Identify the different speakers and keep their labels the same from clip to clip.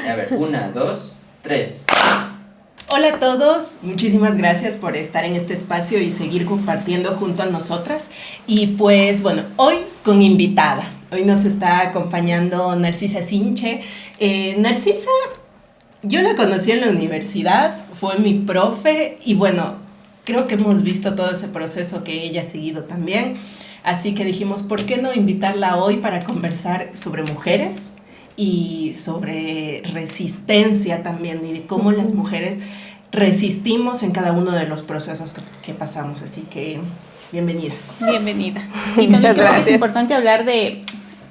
Speaker 1: A ver, 1, 2, 3.
Speaker 2: Hola a todos, muchísimas gracias por estar en este espacio y seguir compartiendo junto a nosotras. Y pues bueno, hoy con invitada. Hoy nos está acompañando Narcisa Sinche. Narcisa, yo la conocí en la universidad, fue mi profe y bueno, creo que hemos visto todo ese proceso que ella ha seguido también. Así que dijimos, ¿por qué no invitarla hoy para conversar sobre mujeres y sobre resistencia también y de cómo las mujeres resistimos en cada uno de los procesos que pasamos? Así que, bienvenida.
Speaker 3: Bienvenida. Y también creo que es importante hablar de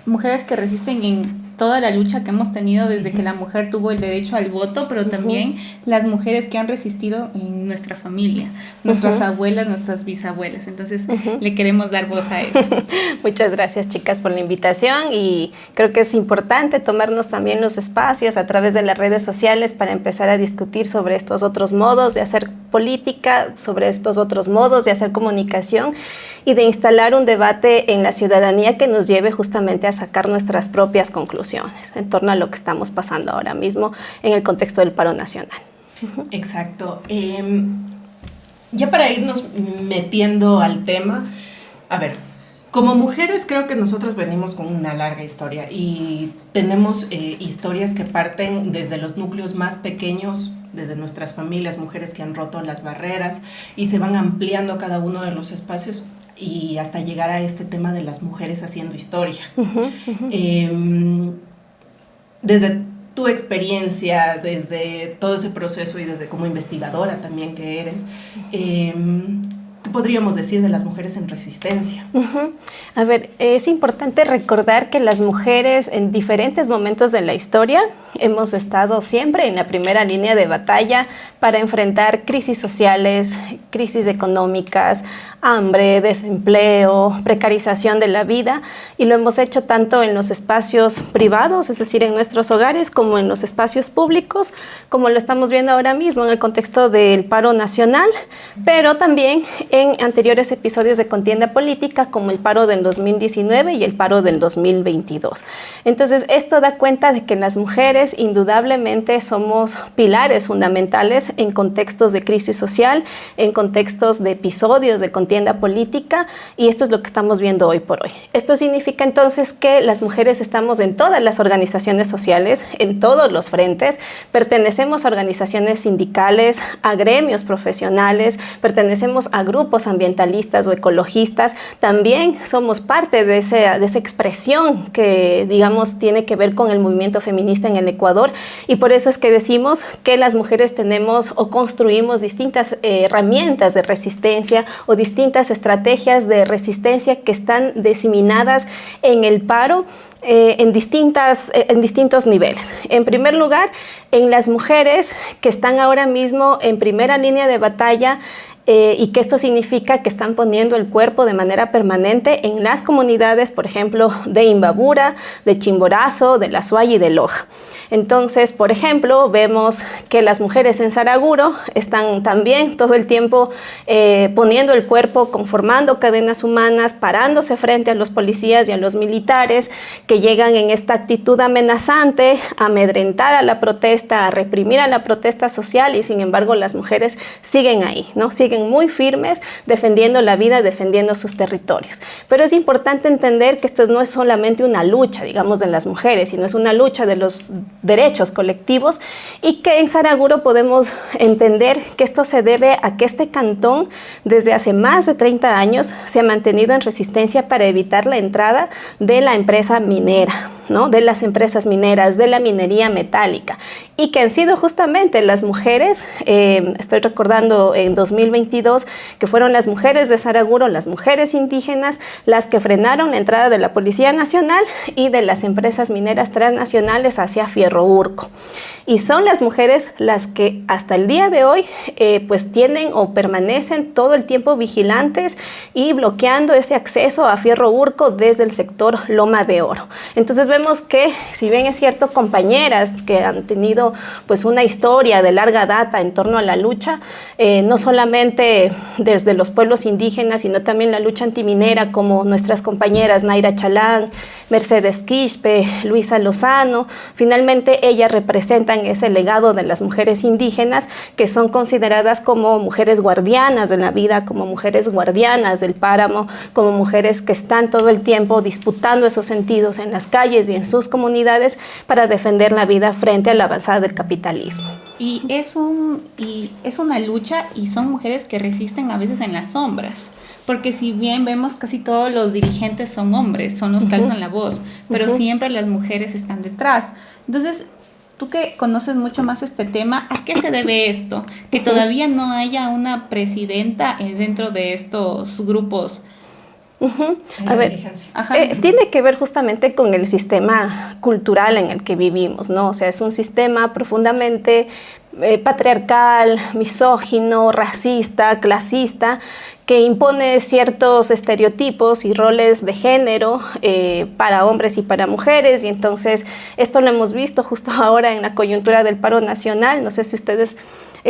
Speaker 3: mujeres que resisten en toda la lucha que hemos tenido desde que la mujer tuvo el derecho al voto, pero también las mujeres que han resistido en nuestra familia, nuestras abuelas, nuestras bisabuelas. Entonces, le queremos dar voz a eso.
Speaker 4: Muchas gracias, chicas, por la invitación, y creo que es importante tomarnos también los espacios a través de las redes sociales para empezar a discutir sobre estos otros modos de hacer política, sobre estos otros modos de hacer comunicación y de instalar un debate en la ciudadanía que nos lleve justamente a sacar nuestras propias conclusiones en torno a lo que estamos pasando ahora mismo en el contexto del paro nacional.
Speaker 2: Exacto. Ya para irnos metiendo al tema, a ver, como mujeres creo que nosotros venimos con una larga historia y tenemos historias que parten desde los núcleos más pequeños, desde nuestras familias, mujeres que han roto las barreras y se van ampliando cada uno de los espacios y hasta llegar a este tema de las mujeres haciendo historia. Desde tu experiencia, desde todo ese proceso y desde como investigadora también que eres, ¿qué podríamos decir de las mujeres en resistencia?
Speaker 4: A ver, es importante recordar que las mujeres en diferentes momentos de la historia hemos estado siempre en la primera línea de batalla para enfrentar crisis sociales, crisis económicas, hambre, desempleo, precarización de la vida, y lo hemos hecho tanto en los espacios privados, es decir, en nuestros hogares, como en los espacios públicos, como lo estamos viendo ahora mismo en el contexto del paro nacional, pero también en anteriores episodios de contienda política, como el paro del 2019 y el paro del 2022. Entonces, esto da cuenta de que las mujeres indudablemente somos pilares fundamentales en contextos de crisis social, en contextos de episodios de contienda política, y esto es lo que estamos viendo hoy por hoy. Esto significa entonces que las mujeres estamos en todas las organizaciones sociales, en todos los frentes, pertenecemos a organizaciones sindicales, a gremios profesionales, pertenecemos a grupos ambientalistas o ecologistas, también somos parte de esa expresión que, digamos, tiene que ver con el movimiento feminista en el Ecuador, y por eso es que decimos que las mujeres tenemos o construimos distintas herramientas de resistencia o distintas estrategias de resistencia que están diseminadas en el paro en distintos niveles. En primer lugar, en las mujeres que están ahora mismo en primera línea de batalla, y que esto significa que están poniendo el cuerpo de manera permanente en las comunidades, por ejemplo, de Imbabura, de Chimborazo, de La Suaya y de Loja. Entonces, por ejemplo, vemos que las mujeres en Saraguro están también todo el tiempo poniendo el cuerpo, conformando cadenas humanas, parándose frente a los policías y a los militares que llegan en esta actitud amenazante a amedrentar a la protesta, a reprimir a la protesta social, y sin embargo las mujeres siguen ahí, ¿no? Siguen muy firmes defendiendo la vida, defendiendo sus territorios. Pero es importante entender que esto no es solamente una lucha, digamos, de las mujeres, sino es una lucha de los derechos colectivos, y que en Saraguro podemos entender que esto se debe a que este cantón desde hace más de 30 años se ha mantenido en resistencia para evitar la entrada de la empresa minera, ¿no? De las empresas mineras, de la minería metálica, y que han sido justamente las mujeres, estoy recordando en 2022, que fueron las mujeres de Saraguro, las mujeres indígenas, las que frenaron la entrada de la Policía Nacional y de las empresas mineras transnacionales hacia Fierro Urco. Y son las mujeres las que hasta el día de hoy pues tienen o permanecen todo el tiempo vigilantes y bloqueando ese acceso a Fierro Urco desde el sector Loma de Oro. Entonces vemos que, si bien es cierto, compañeras que han tenido pues una historia de larga data en torno a la lucha, no solamente desde los pueblos indígenas, sino también la lucha antiminera, como nuestras compañeras Naira Chalán, Mercedes Quispe, Luisa Lozano. Finalmente ellas representan ese legado de las mujeres indígenas que son consideradas como mujeres guardianas de la vida, como mujeres guardianas del páramo, como mujeres que están todo el tiempo disputando esos sentidos en las calles y en sus comunidades para defender la vida frente a la avanzada del capitalismo.
Speaker 3: Y es una lucha, y son mujeres que resisten a veces en las sombras, porque si bien vemos casi todos los dirigentes son hombres, son los que alzan la voz, pero siempre las mujeres están detrás. Entonces, tú que conoces mucho más este tema, ¿a qué se debe esto? Que todavía no haya una presidenta dentro de estos grupos.
Speaker 4: A ver, tiene que ver justamente con el sistema cultural en el que vivimos, ¿no? O sea, es un sistema profundamente patriarcal, misógino, racista, clasista, que impone ciertos estereotipos y roles de género para hombres y para mujeres, y entonces esto lo hemos visto justo ahora en la coyuntura del paro nacional. No sé si ustedes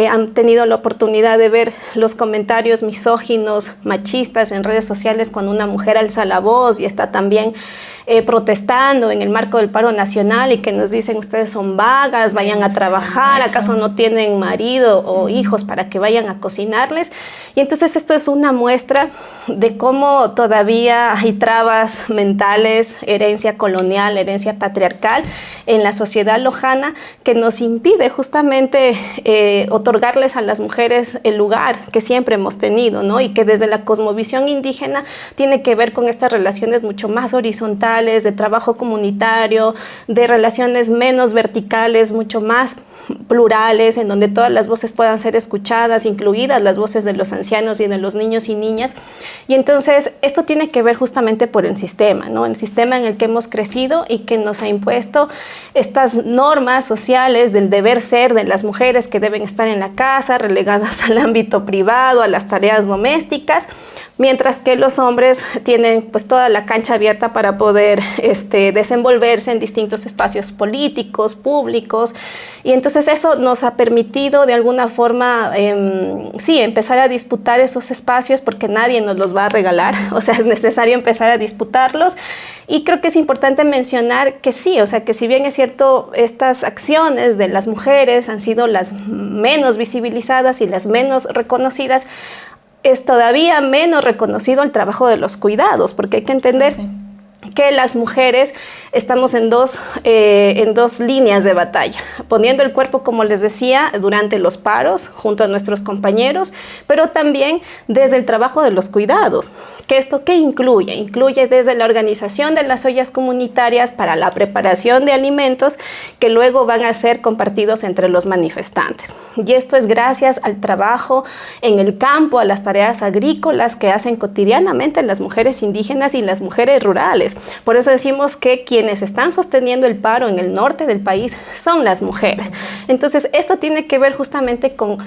Speaker 4: han tenido la oportunidad de ver los comentarios misóginos, machistas en redes sociales cuando una mujer alza la voz y está también protestando en el marco del paro nacional, y que nos dicen: ustedes son vagas, vayan a trabajar, ¿acaso no tienen marido o hijos para que vayan a cocinarles? Y entonces esto es una muestra de cómo todavía hay trabas mentales, herencia colonial, herencia patriarcal en la sociedad lojana, que nos impide justamente otorgarles a las mujeres el lugar que siempre hemos tenido, ¿no? Y que desde la cosmovisión indígena tiene que ver con estas relaciones mucho más horizontales, de trabajo comunitario, de relaciones menos verticales, mucho más plurales, en donde todas las voces puedan ser escuchadas, incluidas las voces de los ancianos y de los niños y niñas. Y entonces esto tiene que ver justamente por el sistema, ¿no? El sistema en el que hemos crecido y que nos ha impuesto estas normas sociales del deber ser de las mujeres, que deben estar en la casa, relegadas al ámbito privado, a las tareas domésticas, mientras que los hombres tienen pues toda la cancha abierta para poder desenvolverse en distintos espacios políticos, públicos. Y entonces eso nos ha permitido de alguna forma, empezar a disputar esos espacios, porque nadie nos los va a regalar. O sea, es necesario empezar a disputarlos. Y creo que es importante mencionar que sí, o sea, que si bien es cierto, estas acciones de las mujeres han sido las menos visibilizadas y las menos reconocidas, es todavía menos reconocido el trabajo de los cuidados, porque hay que entender que las mujeres estamos en dos líneas de batalla, poniendo el cuerpo, como les decía, durante los paros junto a nuestros compañeros, pero también desde el trabajo de los cuidados. ¿Que esto qué incluye? Incluye desde la organización de las ollas comunitarias para la preparación de alimentos que luego van a ser compartidos entre los manifestantes. Y esto es gracias al trabajo en el campo, a las tareas agrícolas que hacen cotidianamente las mujeres indígenas y las mujeres rurales. Por eso decimos que quienes están sosteniendo el paro en el norte del país son las mujeres. Entonces, esto tiene que ver justamente con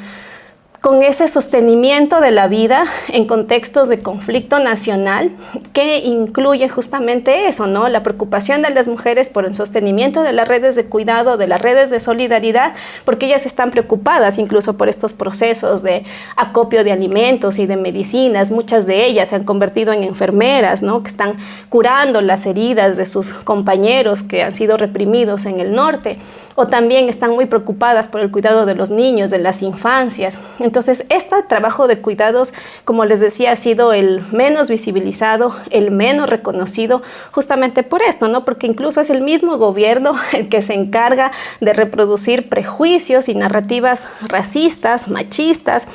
Speaker 4: ese sostenimiento de la vida en contextos de conflicto nacional, que incluye justamente eso, ¿no? La preocupación de las mujeres por el sostenimiento de las redes de cuidado, de las redes de solidaridad, porque ellas están preocupadas incluso por estos procesos de acopio de alimentos y de medicinas. Muchas de ellas se han convertido en enfermeras, ¿no? Que están curando las heridas de sus compañeros que han sido reprimidos en el norte, o también están muy preocupadas por el cuidado de los niños, de las infancias. Entonces, este trabajo de cuidados, como les decía, ha sido el menos visibilizado, el menos reconocido, justamente por esto, ¿no? Porque incluso es el mismo gobierno el que se encarga de reproducir prejuicios y narrativas racistas, machistas,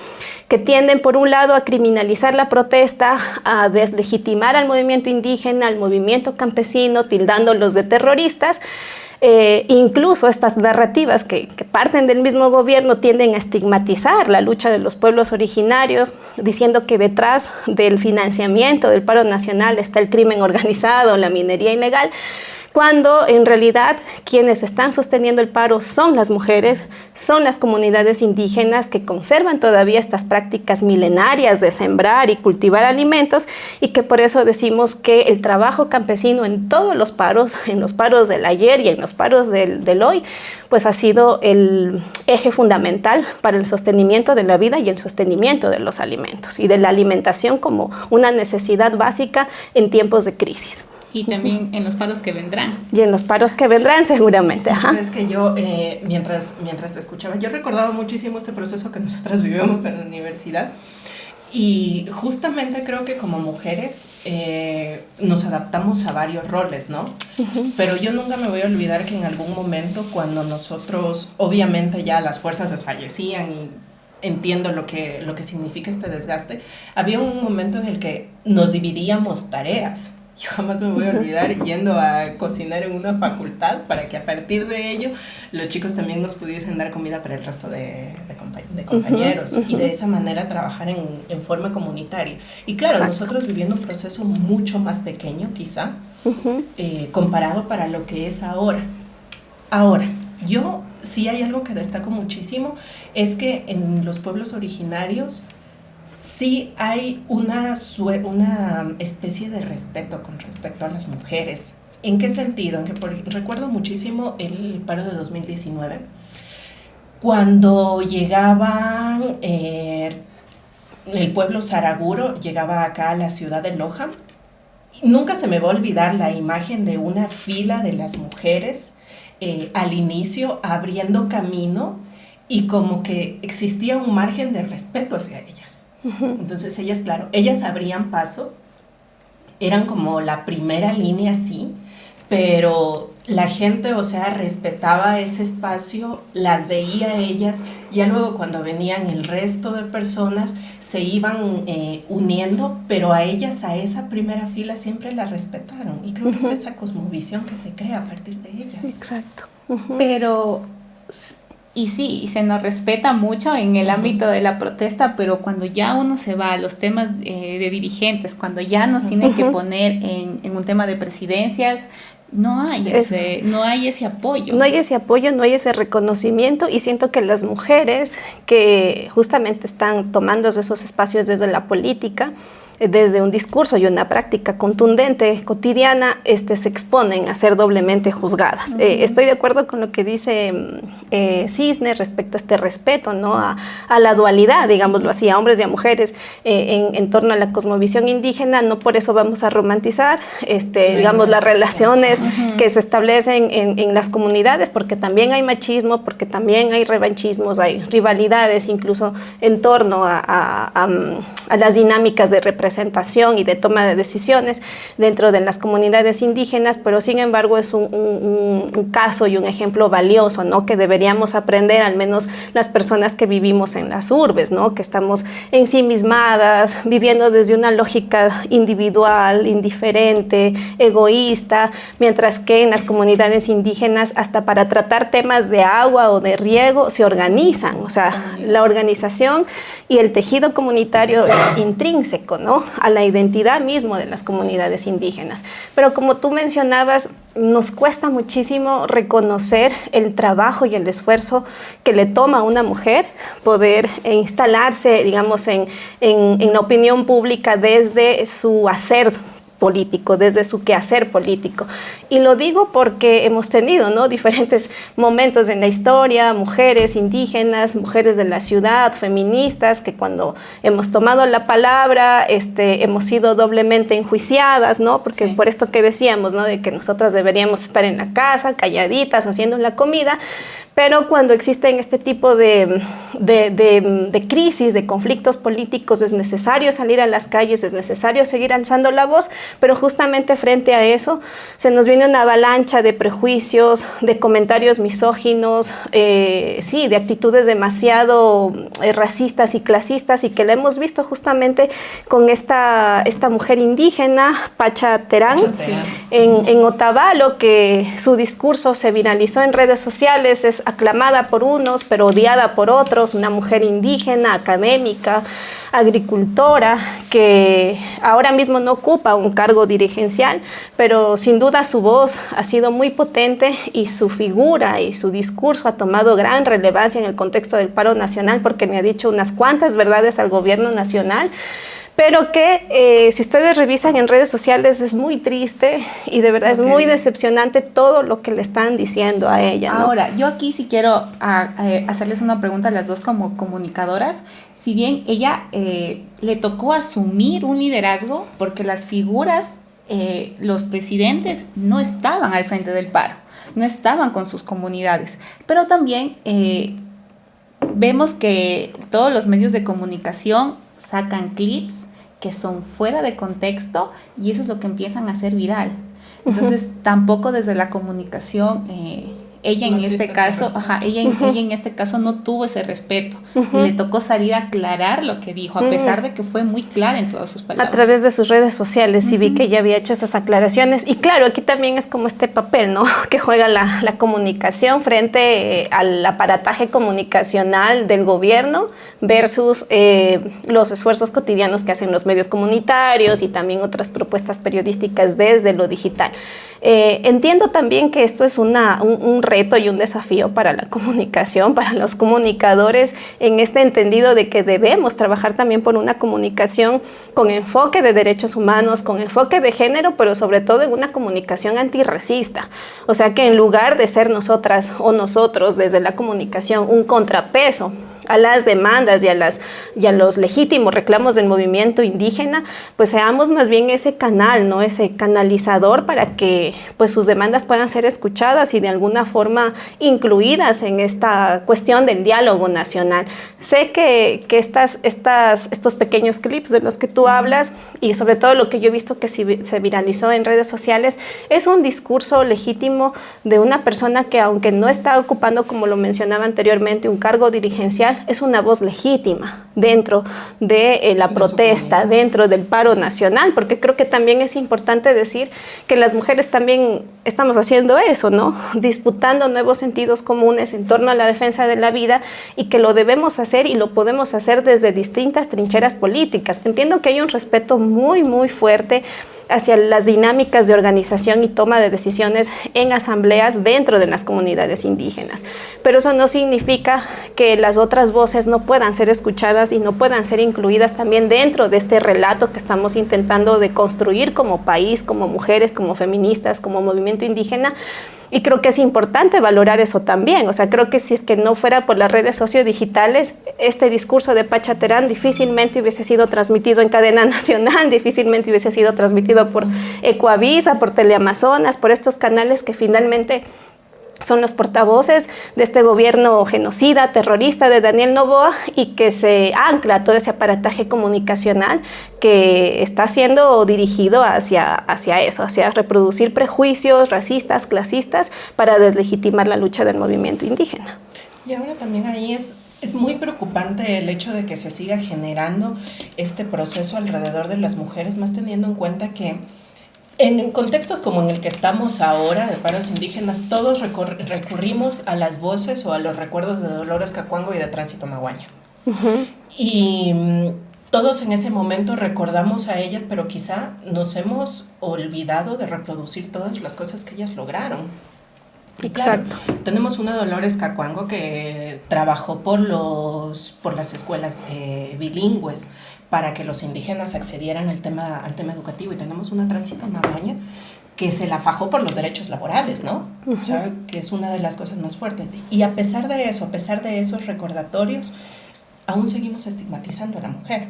Speaker 4: que tienden, por un lado, a criminalizar la protesta, a deslegitimar al movimiento indígena, al movimiento campesino, tildándolos de terroristas. Incluso estas narrativas que parten del mismo gobierno tienden a estigmatizar la lucha de los pueblos originarios, diciendo que detrás del financiamiento del paro nacional está el crimen organizado, la minería ilegal, cuando en realidad quienes están sosteniendo el paro son las mujeres, son las comunidades indígenas que conservan todavía estas prácticas milenarias de sembrar y cultivar alimentos, y que por eso decimos que el trabajo campesino en todos los paros, en los paros del ayer y en los paros del hoy, pues ha sido el eje fundamental para el sostenimiento de la vida y el sostenimiento de los alimentos y de la alimentación como una necesidad básica en tiempos de crisis.
Speaker 3: Y también en los paros que vendrán.
Speaker 4: Y en los paros que vendrán seguramente. Ajá.
Speaker 2: Es que yo, mientras te escuchaba, yo recordaba muchísimo este proceso que nosotras vivimos en la universidad. Y justamente creo que como mujeres nos adaptamos a varios roles, ¿no? Uh-huh. Pero yo nunca me voy a olvidar que en algún momento cuando nosotros, obviamente ya las fuerzas desfallecían y entiendo lo que significa este desgaste, había un momento en el que nos dividíamos tareas. Yo jamás me voy a olvidar yendo a cocinar en una facultad para que a partir de ello los chicos también nos pudiesen dar comida para el resto de compañeros uh-huh, uh-huh. Y de esa manera trabajar en forma comunitaria. Y claro, exacto, nosotros viviendo un proceso mucho más pequeño quizá, uh-huh, comparado para lo que es ahora. Ahora, yo sí hay algo que destaco muchísimo, es que en los pueblos originarios sí hay una especie de respeto con respecto a las mujeres. ¿En qué sentido? En que recuerdo muchísimo el paro de 2019, cuando llegaban, el pueblo saraguro llegaba acá a la ciudad de Loja. Nunca se me va a olvidar la imagen de una fila de las mujeres al inicio abriendo camino y como que existía un margen de respeto hacia ellas. Entonces ellas, claro, ellas abrían paso, eran como la primera línea, sí, pero la gente, o sea, respetaba ese espacio, las veía ellas, ya luego cuando venían el resto de personas se iban uniendo, pero a ellas, a esa primera fila siempre la respetaron, y creo que es esa cosmovisión que se crea a partir de ellas.
Speaker 4: Exacto.
Speaker 3: Pero... Y sí, y se nos respeta mucho en el ámbito de la protesta, pero cuando ya uno se va a los temas de dirigentes, cuando ya nos tienen que poner en un tema de presidencias, no hay ese apoyo. No hay ese apoyo,
Speaker 4: no hay ese reconocimiento, y siento que las mujeres que justamente están tomando esos espacios desde la política, desde un discurso y una práctica contundente, cotidiana, se exponen a ser doblemente juzgadas. Uh-huh. Estoy de acuerdo con lo que dice Cisne respecto a este respeto, ¿no? A la dualidad, digámoslo así, a hombres y a mujeres en torno a la cosmovisión indígena. No por eso vamos a romantizar, digamos, las relaciones uh-huh. que se establecen en las comunidades, porque también hay machismo, porque también hay revanchismos, hay rivalidades, incluso en torno a las dinámicas de representación y de toma de decisiones dentro de las comunidades indígenas, pero sin embargo es un caso y un ejemplo valioso, ¿no? Que deberíamos aprender, al menos las personas que vivimos en las urbes, ¿no? Que estamos ensimismadas, viviendo desde una lógica individual, indiferente, egoísta, mientras que en las comunidades indígenas, hasta para tratar temas de agua o de riego, se organizan. O sea, la organización y el tejido comunitario es intrínseco, ¿no? A la identidad mismo de las comunidades indígenas. Pero como tú mencionabas, nos cuesta muchísimo reconocer el trabajo y el esfuerzo que le toma a una mujer poder instalarse, digamos, en la opinión pública desde su hacer político, desde su quehacer político. Y lo digo porque hemos tenido, ¿no? diferentes momentos en la historia, mujeres indígenas, mujeres de la ciudad, feministas, que cuando hemos tomado la palabra hemos sido doblemente enjuiciadas, ¿no? Porque sí. Por esto que decíamos, ¿no? De que nosotras deberíamos estar en la casa, calladitas, haciendo la comida. Pero cuando existen este tipo de crisis, de conflictos políticos, es necesario salir a las calles, es necesario seguir alzando la voz, pero justamente frente a eso se nos viene una avalancha de prejuicios, de comentarios misóginos, sí, de actitudes demasiado racistas y clasistas, y que la hemos visto justamente con esta mujer indígena, Pacha Terán, en Otavalo, que su discurso se viralizó en redes sociales, es aclamada por unos, pero odiada por otros, una mujer indígena, académica, agricultora, que ahora mismo no ocupa un cargo dirigencial, pero sin duda su voz ha sido muy potente y su figura y su discurso ha tomado gran relevancia en el contexto del paro nacional, porque me ha dicho unas cuantas verdades al gobierno nacional, pero que si ustedes revisan en redes sociales es muy triste y de verdad es muy decepcionante todo lo que le están diciendo a ella, ¿no?
Speaker 3: Ahora, yo aquí sí quiero hacerles una pregunta a las dos como comunicadoras. Si bien ella le tocó asumir un liderazgo, porque las figuras los presidentes no estaban al frente del paro, no estaban con sus comunidades, pero también vemos que todos los medios de comunicación sacan clips que son fuera de contexto y eso es lo que empiezan a hacer viral. Entonces, tampoco desde la comunicación, ella en este caso, ella en este caso no tuvo ese respeto y le tocó salir a aclarar lo que dijo, a pesar de que fue muy clara en todas sus palabras.
Speaker 4: A través de sus redes sociales, sí vi que ella había hecho esas aclaraciones. Y claro, aquí también es como este papel, ¿no?, que juega la comunicación frente al aparataje comunicacional del gobierno versus los esfuerzos cotidianos que hacen los medios comunitarios y también otras propuestas periodísticas desde lo digital. Entiendo también que esto es un reto y un desafío para la comunicación, para los comunicadores, en este entendido de que debemos trabajar también por una comunicación con enfoque de derechos humanos, con enfoque de género, pero sobre todo en una comunicación antirracista. O sea, que en lugar de ser nosotras o nosotros desde la comunicación un contrapeso a las demandas y a los legítimos reclamos del movimiento indígena, pues seamos más bien ese canal, ¿no?, ese canalizador para que pues sus demandas puedan ser escuchadas y de alguna forma incluidas en esta cuestión del diálogo nacional. Sé que estos pequeños clips de los que tú hablas y sobre todo lo que yo he visto que se viralizó en redes sociales es un discurso legítimo de una persona que, aunque no está ocupando, como lo mencionaba anteriormente, un cargo dirigencial, es una voz legítima dentro de la protesta, dentro del paro nacional, porque creo que también es importante decir que las mujeres también estamos haciendo eso, ¿no?, disputando nuevos sentidos comunes en torno a la defensa de la vida y que lo debemos hacer y lo podemos hacer desde distintas trincheras políticas. Entiendo que hay un respeto muy, muy fuerte hacia las dinámicas de organización y toma de decisiones en asambleas dentro de las comunidades indígenas. Pero eso no significa que las otras voces no puedan ser escuchadas y no puedan ser incluidas también dentro de este relato que estamos intentando de construir como país, como mujeres, como feministas, como movimiento indígena. Y creo que es importante valorar eso también. O sea, creo que si es que no fuera por las redes sociodigitales, este discurso de Pacha Terán difícilmente hubiese sido transmitido en cadena nacional, difícilmente hubiese sido transmitido por Ecoavisa, por Teleamazonas, por estos canales que finalmente son los portavoces de este gobierno genocida, terrorista de Daniel Noboa, y que se ancla todo ese aparataje comunicacional que está siendo dirigido hacia eso, hacia reproducir prejuicios racistas, clasistas, para deslegitimar la lucha del movimiento indígena.
Speaker 2: Y ahora también ahí es muy preocupante el hecho de que se siga generando este proceso alrededor de las mujeres, más teniendo en cuenta que en contextos como en el que estamos ahora, de paros indígenas, todos recurrimos a las voces o a los recuerdos de Dolores Cacuango y de Tránsito Maguaña. Y todos en ese momento recordamos a ellas, pero quizá nos hemos olvidado de reproducir todas las cosas que ellas lograron. Y claro, tenemos una Dolores Cacuango que trabajó por las escuelas bilingües para que los indígenas accedieran al tema educativo, y tenemos una Tránsito Maguaña que se la fajó por los derechos laborales, ¿no? O sea, que es una de las cosas más fuertes. Y a pesar de eso, a pesar de esos recordatorios, aún seguimos estigmatizando a la mujer.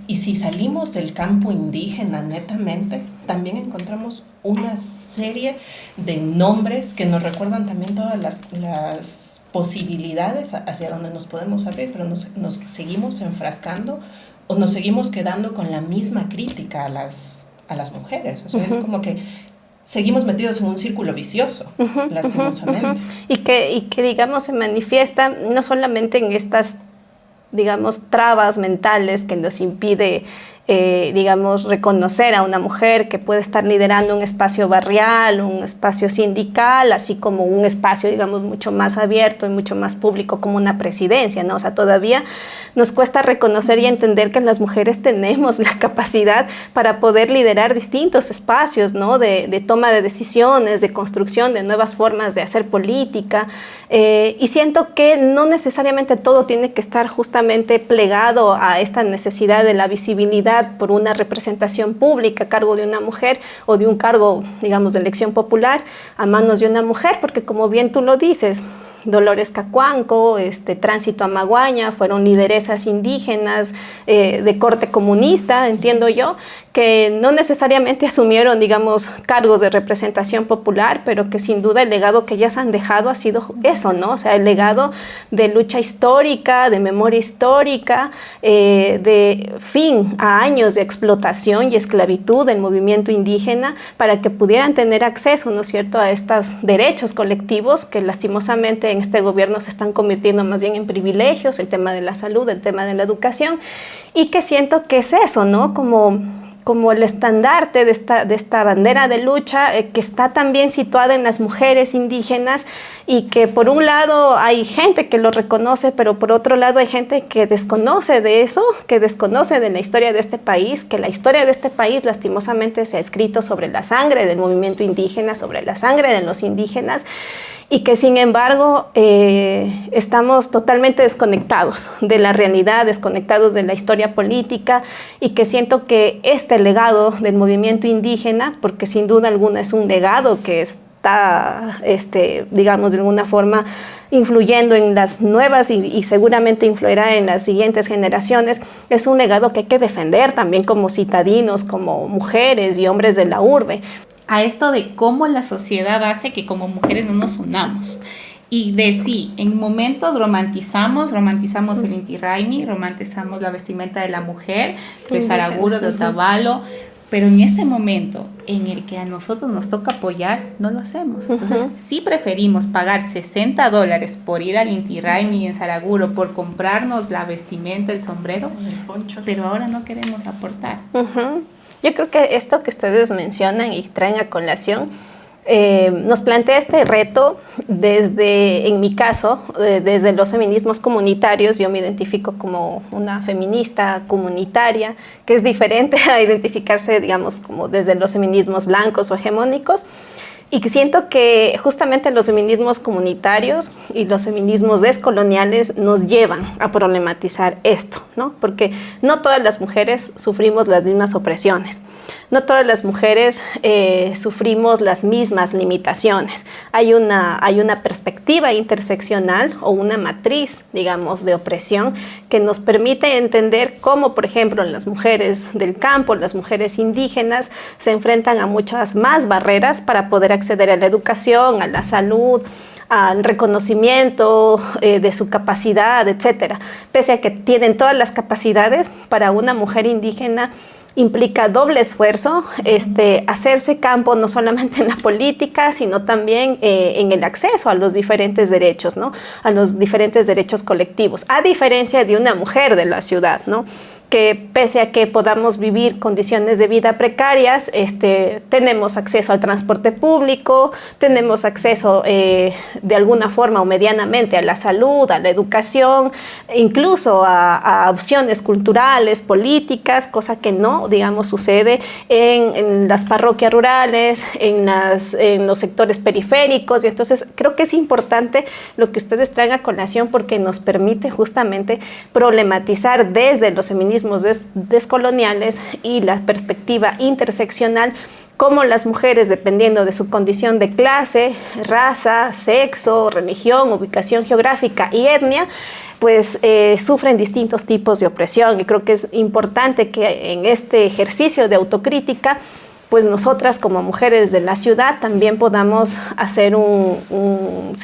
Speaker 2: Y si salimos del campo indígena netamente, también encontramos una serie de nombres que nos recuerdan también todas las posibilidades hacia donde nos podemos abrir, pero nos seguimos enfrascando o nos seguimos quedando con la misma crítica a las mujeres. O sea, es como que seguimos metidos en un círculo vicioso, lastimosamente.
Speaker 4: Y que, digamos, se manifiesta no solamente en estas, digamos, trabas mentales que nos impide, digamos, reconocer a una mujer que puede estar liderando un espacio barrial, un espacio sindical, así como un espacio, digamos, mucho más abierto y mucho más público como una presidencia, ¿no? O sea, todavía nos cuesta reconocer y entender que las mujeres tenemos la capacidad para poder liderar distintos espacios, ¿no?, de toma de decisiones, de construcción de nuevas formas de hacer política, y siento que no necesariamente todo tiene que estar justamente plegado a esta necesidad de la visibilidad por una representación pública a cargo de una mujer o de un cargo, digamos, de elección popular a manos de una mujer, porque como bien tú lo dices, Dolores Cacuanco, Tránsito Amaguaña, fueron lideresas indígenas de corte comunista, entiendo yo, que no necesariamente asumieron, digamos, cargos de representación popular, pero que sin duda el legado que ellas han dejado ha sido eso, ¿no? O sea, el legado de lucha histórica, de memoria histórica, de fin a años de explotación y esclavitud del movimiento indígena para que pudieran tener acceso, ¿no es cierto?, a estos derechos colectivos que lastimosamente en este gobierno se están convirtiendo más bien en privilegios, el tema de la salud, el tema de la educación, y que siento que es eso, ¿no? Como el estandarte de esta bandera de lucha que está también situada en las mujeres indígenas y que por un lado hay gente que lo reconoce, pero por otro lado hay gente que desconoce de eso, que desconoce de la historia de este país, que la historia de este país lastimosamente se ha escrito sobre la sangre del movimiento indígena, sobre la sangre de los indígenas, y que sin embargo estamos totalmente desconectados de la realidad, desconectados de la historia política, y que siento que este legado del movimiento indígena, porque sin duda alguna es un legado que está, digamos, de alguna forma influyendo en las nuevas y seguramente influirá en las siguientes generaciones, es un legado que hay que defender también como citadinos, como mujeres y hombres de la urbe.
Speaker 3: A esto de cómo la sociedad hace que como mujeres no nos unamos. Y de sí, en momentos romantizamos el Inti Raymi, romantizamos la vestimenta de la mujer, de Saraguro, de Otavalo, pero en este momento en el que a nosotros nos toca apoyar, no lo hacemos. Entonces, sí preferimos pagar $60 por ir al Inti Raymi en Saraguro, por comprarnos la vestimenta, el sombrero,
Speaker 2: el poncho, pero
Speaker 3: ahora no queremos aportar.
Speaker 4: Yo creo que esto que ustedes mencionan y traen a colación nos plantea este reto desde, en mi caso, desde los feminismos comunitarios. Yo me identifico como una feminista comunitaria, que es diferente a identificarse, digamos, como desde los feminismos blancos o hegemónicos. Y que siento que justamente los feminismos comunitarios y los feminismos descoloniales nos llevan a problematizar esto, ¿no? Porque no todas las mujeres sufrimos las mismas opresiones, no todas las mujeres sufrimos las mismas limitaciones. Hay una perspectiva interseccional o una matriz, digamos, de opresión que nos permite entender cómo, por ejemplo, las mujeres del campo, las mujeres indígenas, se enfrentan a muchas más barreras para poder acceder a la educación, a la salud, al reconocimiento de su capacidad, etcétera. Pese a que tienen todas las capacidades, para una mujer indígena implica doble esfuerzo, hacerse campo no solamente en la política, sino también en el acceso a los diferentes derechos, ¿no? A los diferentes derechos colectivos, a diferencia de una mujer de la ciudad, ¿no? Que pese a que podamos vivir condiciones de vida precarias, tenemos acceso al transporte público, tenemos acceso de alguna forma o medianamente a la salud, a la educación, incluso a opciones culturales, políticas, cosa que no, digamos, sucede en las parroquias rurales, en los sectores periféricos. Y entonces creo que es importante lo que ustedes traen a colación, porque nos permite justamente problematizar desde los feminismos descoloniales y la perspectiva interseccional, cómo las mujeres, dependiendo de su condición de clase, raza, sexo, religión, ubicación geográfica y etnia, pues sufren distintos tipos de opresión. Y creo que es importante que en este ejercicio de autocrítica, pues nosotras como mujeres de la ciudad también podamos hacer un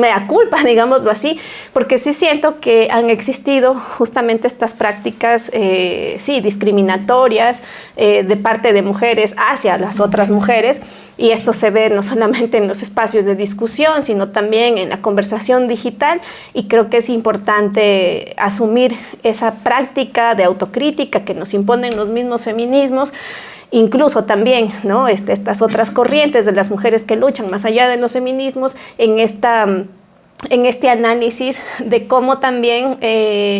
Speaker 4: mea culpa, digámoslo así, porque sí siento que han existido justamente estas prácticas discriminatorias de parte de mujeres hacia las otras mujeres, y esto se ve no solamente en los espacios de discusión, sino también en la conversación digital, y creo que es importante asumir esa práctica de autocrítica que nos imponen los mismos feminismos. Incluso también, ¿no? Estas otras corrientes de las mujeres que luchan más allá de los feminismos en este análisis de cómo también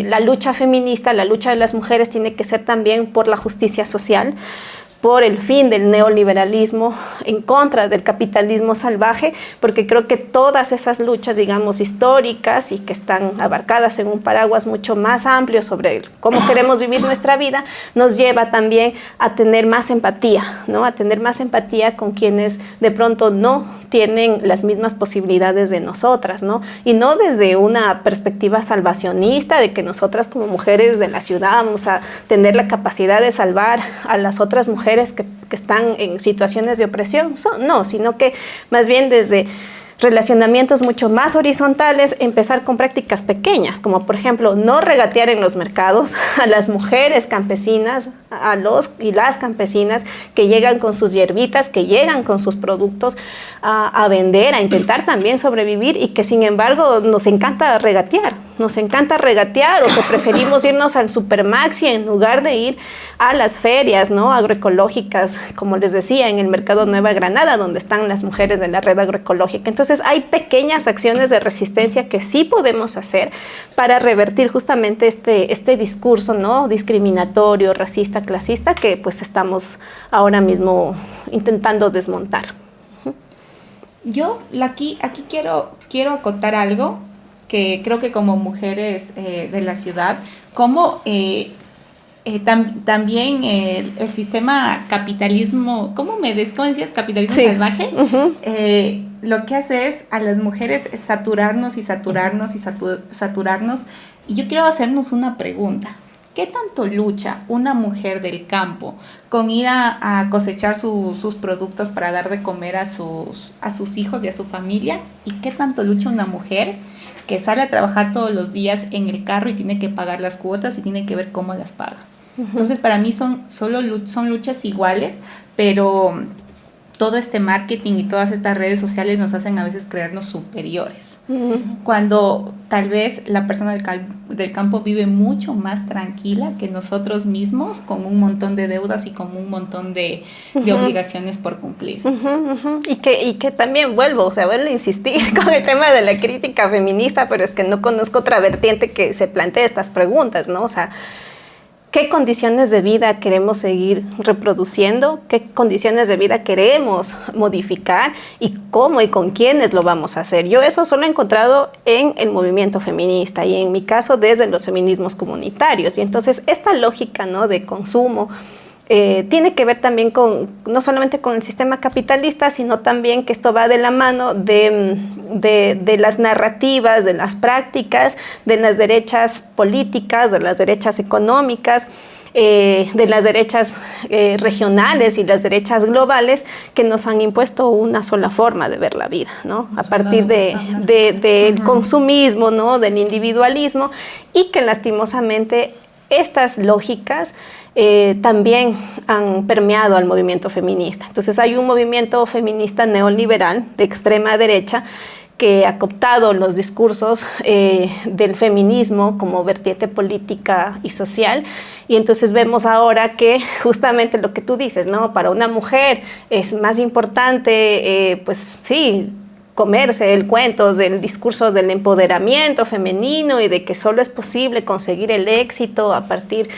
Speaker 4: la lucha feminista, la lucha de las mujeres tiene que ser también por la justicia social, por el fin del neoliberalismo, en contra del capitalismo salvaje, porque creo que todas esas luchas, digamos, históricas y que están abarcadas en un paraguas mucho más amplio sobre cómo queremos vivir nuestra vida, nos lleva también a tener más empatía, ¿no? A tener más empatía con quienes de pronto no tienen las mismas posibilidades de nosotras, ¿no? Y no desde una perspectiva salvacionista de que nosotras como mujeres de la ciudad vamos a tener la capacidad de salvar a las otras mujeres que están en situaciones de opresión, no, sino que más bien desde relacionamientos mucho más horizontales, empezar con prácticas pequeñas, como por ejemplo no regatear en los mercados a las mujeres campesinas, a los y las campesinas que llegan con sus hierbitas, que llegan con sus productos a vender, a intentar también sobrevivir, y que sin embargo nos encanta regatear o que preferimos irnos al Supermaxi en lugar de ir a las ferias, ¿no? Agroecológicas, como les decía, en el Mercado Nueva Granada, donde están las mujeres de la red agroecológica. Entonces hay pequeñas acciones de resistencia que sí podemos hacer para revertir justamente este discurso, ¿no? Discriminatorio, racista, clasista, que pues estamos ahora mismo intentando desmontar.
Speaker 3: Yo aquí quiero acotar algo que creo que como mujeres de la ciudad, como también el sistema capitalismo, ¿cómo decías? Capitalismo salvaje, lo que hace es a las mujeres saturarnos. Y yo quiero hacernos una pregunta. ¿Qué tanto lucha una mujer del campo con ir a cosechar sus productos para dar de comer a sus hijos y a su familia? ¿Y qué tanto lucha una mujer que sale a trabajar todos los días en el carro y tiene que pagar las cuotas y tiene que ver cómo las paga? Entonces, para mí son luchas iguales, pero todo este marketing y todas estas redes sociales nos hacen a veces creernos superiores. Cuando tal vez la persona del campo vive mucho más tranquila que nosotros mismos, con un montón de deudas y con un montón de obligaciones por cumplir.
Speaker 4: Y que también vuelvo a insistir con el tema de la crítica feminista, pero es que no conozco otra vertiente que se plantee estas preguntas, ¿no? O sea, ¿qué condiciones de vida queremos seguir reproduciendo? ¿Qué condiciones de vida queremos modificar? ¿Y cómo y con quiénes lo vamos a hacer? Yo eso solo he encontrado en el movimiento feminista y en mi caso desde los feminismos comunitarios. Y entonces esta lógica, ¿no?, de consumo tiene que ver también no solamente con el sistema capitalista, sino también que esto va de la mano de las narrativas, de las prácticas, de las derechas políticas, de las derechas económicas, de las derechas regionales y las derechas globales que nos han impuesto una sola forma de ver la vida, ¿no? A partir del consumismo, ¿no?, del individualismo, y que lastimosamente estas lógicas también han permeado al movimiento feminista. Entonces hay un movimiento feminista neoliberal de extrema derecha que ha cooptado los discursos del feminismo como vertiente política y social, y entonces vemos ahora que justamente lo que tú dices, ¿no? Para una mujer es más importante, pues sí, comerse el cuento del discurso del empoderamiento femenino y de que solo es posible conseguir el éxito a partir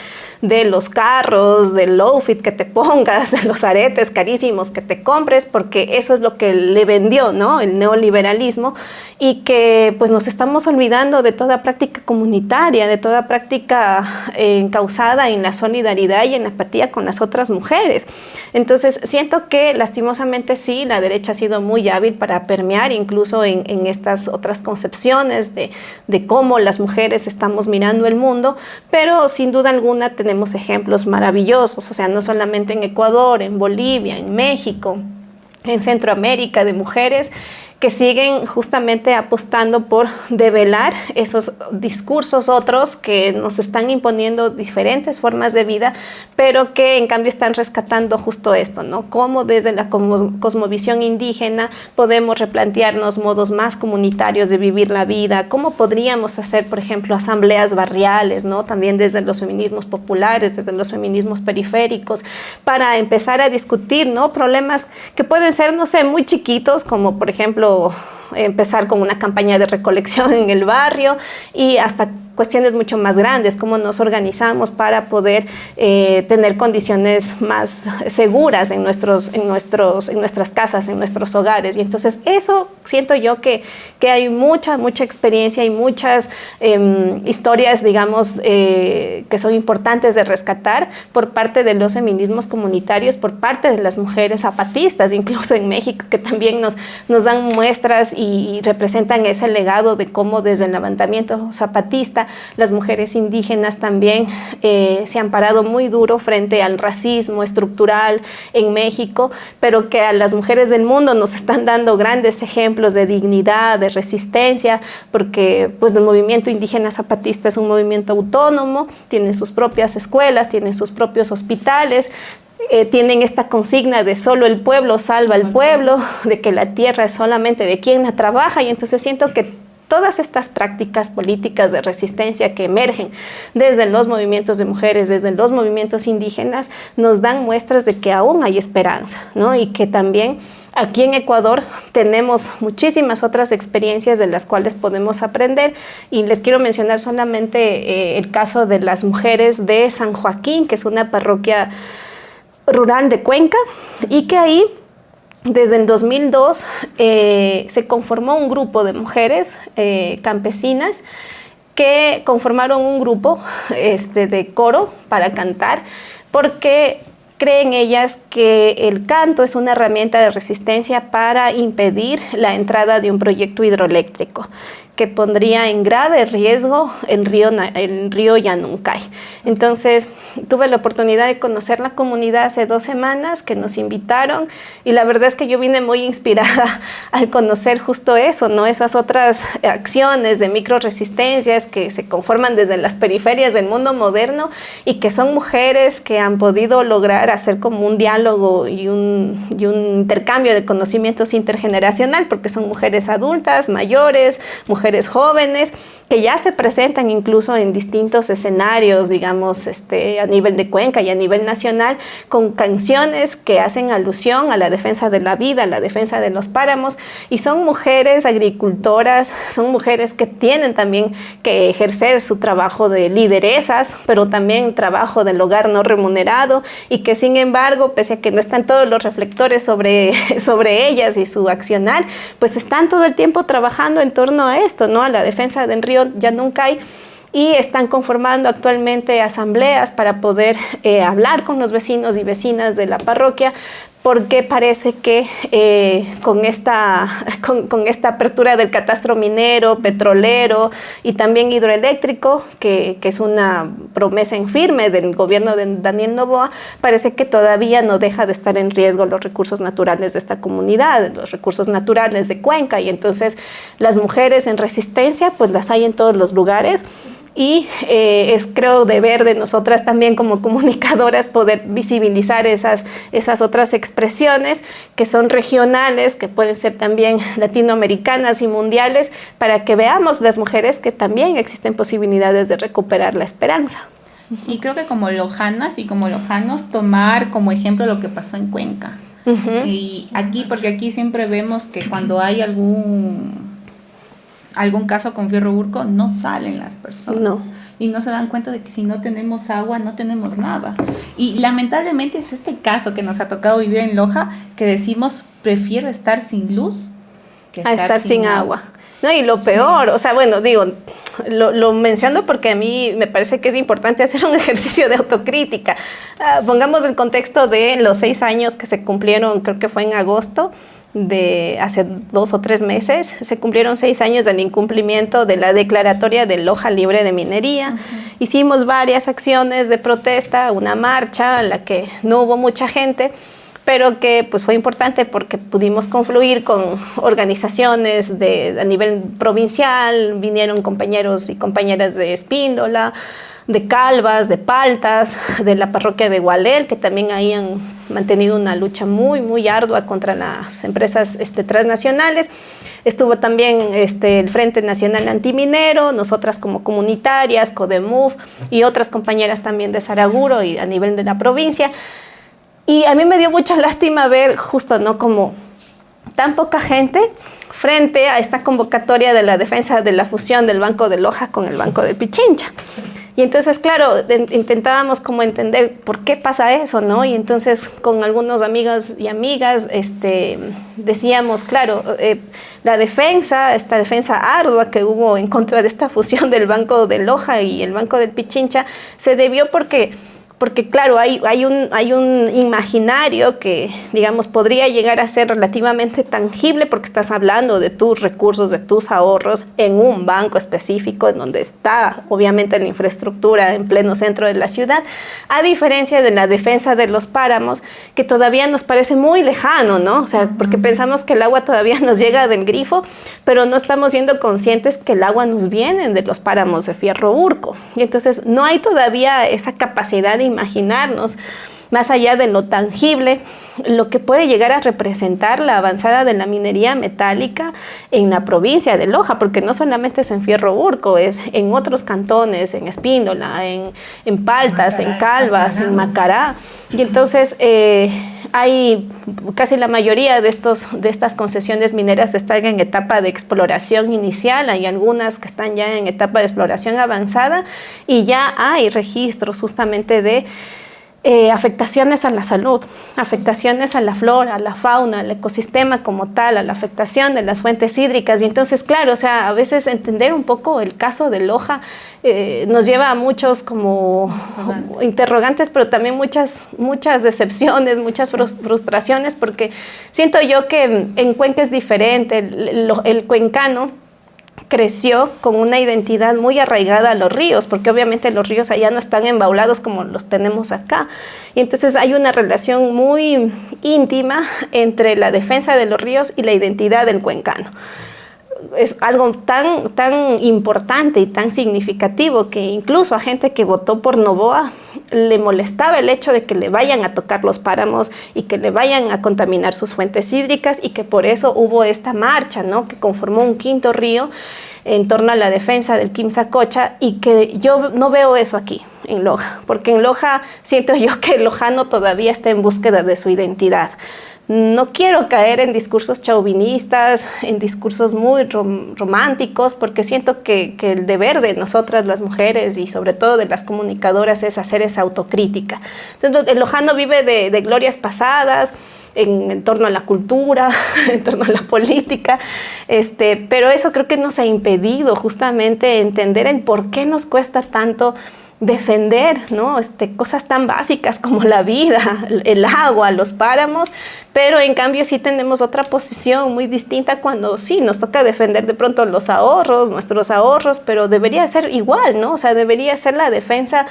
Speaker 4: de los carros, del outfit que te pongas, de los aretes carísimos que te compres, porque eso es lo que le vendió, ¿no?, el neoliberalismo, y que pues nos estamos olvidando de toda práctica comunitaria, de toda práctica encauzada en la solidaridad y en la empatía con las otras mujeres. Entonces siento que lastimosamente sí, la derecha ha sido muy hábil para permear incluso en estas otras concepciones de cómo las mujeres estamos mirando el mundo, pero sin duda alguna tenemos ejemplos maravillosos, o sea, no solamente en Ecuador, en Bolivia, en México, en Centroamérica, de mujeres que siguen justamente apostando por develar esos discursos otros que nos están imponiendo diferentes formas de vida, pero que en cambio están rescatando justo esto, ¿no? Cómo desde la cosmovisión indígena podemos replantearnos modos más comunitarios de vivir la vida, cómo podríamos hacer, por ejemplo, asambleas barriales, ¿no? También desde los feminismos populares, desde los feminismos periféricos, para empezar a discutir, ¿no?, problemas que pueden ser, no sé, muy chiquitos, como por ejemplo empezar con una campaña de recolección en el barrio, y hasta cuestiones mucho más grandes, cómo nos organizamos para poder tener condiciones más seguras en nuestras casas, en nuestros hogares. Y entonces eso siento yo que hay mucha experiencia y muchas historias, digamos, que son importantes de rescatar por parte de los feminismos comunitarios, por parte de las mujeres zapatistas, incluso en México, que también nos dan muestras y representan ese legado de cómo desde el levantamiento zapatista las mujeres indígenas también se han parado muy duro frente al racismo estructural en México, pero que a las mujeres del mundo nos están dando grandes ejemplos de dignidad, de resistencia, porque pues el movimiento indígena zapatista es un movimiento autónomo, tiene sus propias escuelas, tiene sus propios hospitales, tienen esta consigna de solo el pueblo salva al pueblo, de que la tierra es solamente de quien la trabaja, y entonces siento que todas estas prácticas políticas de resistencia que emergen desde los movimientos de mujeres, desde los movimientos indígenas, nos dan muestras de que aún hay esperanza, ¿no? Y que también aquí en Ecuador tenemos muchísimas otras experiencias de las cuales podemos aprender, y les quiero mencionar solamente el caso de las mujeres de San Joaquín, que es una parroquia rural de Cuenca, y que ahí desde el 2002 se conformó un grupo de mujeres campesinas que conformaron un grupo de coro para cantar, porque creen ellas que el canto es una herramienta de resistencia para impedir la entrada de un proyecto hidroeléctrico que pondría en grave riesgo el río Yanuncay. Entonces, tuve la oportunidad de conocer la comunidad hace 2 semanas, que nos invitaron, y la verdad es que yo vine muy inspirada al conocer justo eso, ¿no? Esas otras acciones de microresistencias que se conforman desde las periferias del mundo moderno y que son mujeres que han podido lograr hacer como un diálogo y un intercambio de conocimientos intergeneracional, porque son mujeres adultas, mayores, mujeres jóvenes, que ya se presentan incluso en distintos escenarios, digamos, a nivel de Cuenca y a nivel nacional, con canciones que hacen alusión a la defensa de la vida, a la defensa de los páramos, y son mujeres agricultoras, son mujeres que tienen también que ejercer su trabajo de lideresas, pero también trabajo del hogar no remunerado, y que sin embargo, pese a que no están todos los reflectores sobre ellas y su accionar, pues están todo el tiempo trabajando en torno a esto, ¿no? A la defensa del río Yanuncay, y están conformando actualmente asambleas para poder hablar con los vecinos y vecinas de la parroquia, porque parece que con esta apertura del catastro minero, petrolero y también hidroeléctrico, que es una promesa en firme del gobierno de Daniel Noboa, parece que todavía no deja de estar en riesgo los recursos naturales de esta comunidad, los recursos naturales de Cuenca, y entonces las mujeres en resistencia pues las hay en todos los lugares. Y es, creo, deber de nosotras también como comunicadoras poder visibilizar esas otras expresiones que son regionales, que pueden ser también latinoamericanas y mundiales, para que veamos las mujeres que también existen posibilidades de recuperar la esperanza.
Speaker 3: Y creo que como lojanas y como lojanos, tomar como ejemplo lo que pasó en Cuenca. Uh-huh. Y aquí, porque aquí siempre vemos que cuando hay algún caso con Fierro Urco, no salen las personas. No. Y no se dan cuenta de que si no tenemos agua, no tenemos nada. Y lamentablemente es este caso que nos ha tocado vivir en Loja, que decimos, prefiero estar sin luz que
Speaker 4: estar sin agua. No, y lo peor, sí. O sea, bueno, digo, lo menciono porque a mí me parece que es importante hacer un ejercicio de autocrítica. Pongamos el contexto de los 6 años que se cumplieron, creo que fue en agosto, de hace 2 o 3 meses, se cumplieron 6 años del incumplimiento de la declaratoria de Loja libre de minería. Uh-huh. Hicimos varias acciones de protesta, una marcha en la que no hubo mucha gente, pero que pues fue importante porque pudimos confluir con organizaciones a nivel provincial, vinieron compañeros y compañeras de Espíndola, de Calvas, de Paltas, de la parroquia de Gualel, que también ahí han mantenido una lucha muy, muy ardua contra las empresas transnacionales. Estuvo también el Frente Nacional Antiminero, nosotras como comunitarias, CODEMUF y otras compañeras también de Saraguro y a nivel de la provincia. Y a mí me dio mucha lástima ver justo, ¿no?, como tan poca gente frente a esta convocatoria de la defensa de la fusión del Banco de Loja con el Banco de Pichincha. Y entonces, claro, intentábamos como entender por qué pasa eso, ¿no? Y entonces con algunos amigos y amigas decíamos, claro, la defensa, esta defensa ardua que hubo en contra de esta fusión del Banco de Loja y el Banco del Pichincha, se debió porque claro, hay un imaginario que, digamos, podría llegar a ser relativamente tangible porque estás hablando de tus recursos, de tus ahorros en un banco específico en donde está, obviamente, la infraestructura en pleno centro de la ciudad, a diferencia de la defensa de los páramos, que todavía nos parece muy lejano, ¿no? O sea, porque pensamos que el agua todavía nos llega del grifo, pero no estamos siendo conscientes que el agua nos viene de los páramos de Fierro Urco. Y entonces no hay todavía esa capacidad de imaginarnos más allá de lo tangible, lo que puede llegar a representar la avanzada de la minería metálica en la provincia de Loja, porque no solamente es en Fierro Urco, es en otros cantones, en Espíndola, en Paltas, Macará, en Calvas, en Macará. Y entonces hay casi la mayoría de estas concesiones mineras están en etapa de exploración inicial, hay algunas que están ya en etapa de exploración avanzada y ya hay registros justamente de afectaciones a la salud, afectaciones a la flora, a la fauna, al ecosistema como tal, a la afectación de las fuentes hídricas. Y entonces, claro, o sea, a veces entender un poco el caso de Loja nos lleva a muchos como interrogantes, pero también muchas decepciones, muchas frustraciones, porque siento yo que en Cuenca es diferente, el cuencano creció con una identidad muy arraigada a los ríos, porque obviamente los ríos allá no están embaulados como los tenemos acá. Y entonces hay una relación muy íntima entre la defensa de los ríos y la identidad del cuencano. Es algo tan importante y tan significativo que incluso a gente que votó por Noboa le molestaba el hecho de que le vayan a tocar los páramos y que le vayan a contaminar sus fuentes hídricas, y que por eso hubo esta marcha, ¿no?, que conformó un quinto río en torno a la defensa del Quimsacocha, y que yo no veo eso aquí en Loja, porque en Loja siento yo que el lojano todavía está en búsqueda de su identidad. No quiero caer en discursos chauvinistas, en discursos muy románticos, porque siento que el deber de nosotras las mujeres y sobre todo de las comunicadoras es hacer esa autocrítica. Entonces, el lojano vive de glorias pasadas, en torno a la cultura, en torno a la política, pero eso creo que nos ha impedido justamente entender el por qué nos cuesta tanto defender, ¿no?, cosas tan básicas como la vida, el agua, los páramos, pero en cambio sí tenemos otra posición muy distinta cuando sí nos toca defender de pronto los ahorros, nuestros ahorros, pero debería ser igual, ¿no? O sea, debería ser la defensa,